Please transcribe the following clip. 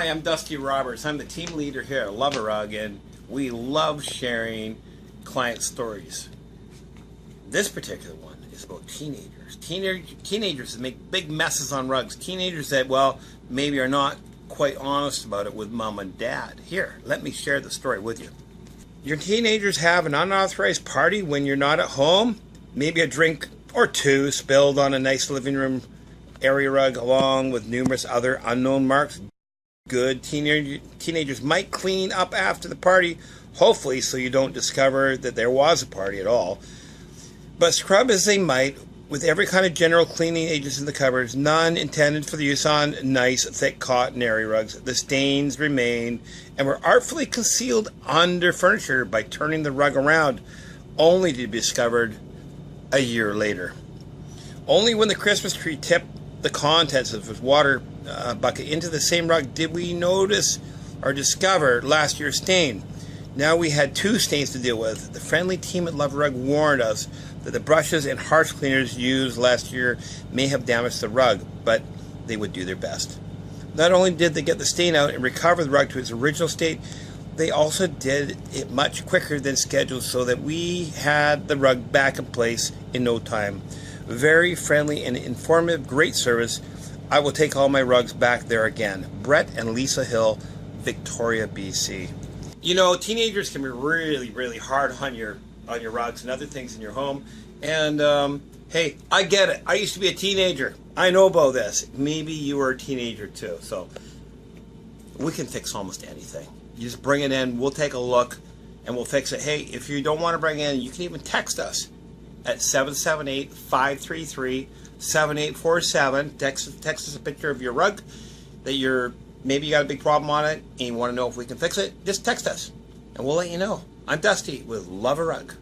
Hi, I'm Dusty Roberts. I'm the team leader here at Luv-A-Rug, and we love sharing client stories. This particular one is about teenagers. Teenagers that make big messes on rugs. Teenagers that, well, maybe are not quite honest about it with mom and dad. Here, let me share the story with you. Your teenagers have an unauthorized party when you're not at home. Maybe a drink or two spilled on a nice living room area rug along with numerous other unknown marks. Good. Teenagers might clean up after the party, hopefully so you don't discover that there was a party at all. But scrub as they might, with every kind of general cleaning agents in the cupboards, none intended for the use on nice, thick cotton area rugs, the stains remained and were artfully concealed under furniture by turning the rug around, only to be discovered a year later. Only when the Christmas tree tipped the contents of his water bucket into the same rug did we notice or discover last year's stain. Now we had two stains to deal with. The friendly team at Luv-A-Rug warned us that the brushes and harsh cleaners used last year may have damaged the rug, but they would do their best. Not only did they get the stain out and recover the rug to its original state, they also did it much quicker than scheduled so that we had the rug back in place in no time. Very friendly and informative, great service. I will take all my rugs back there again. Brett and Lisa Hill, Victoria, BC. You know, teenagers can be really, really hard on your rugs and other things in your home. And hey, I get it. I used to be a teenager. I know about this. Maybe you were a teenager too. So we can fix almost anything. You just bring it in. We'll take a look and we'll fix it. Hey, if you don't want to bring it in, you can even text us at 778-533-7847. Text us a picture of your rug that maybe you got a big problem on it and you want to know if we can fix it. Just text us and we'll let you know. I'm Dusty with Luv-A-Rug.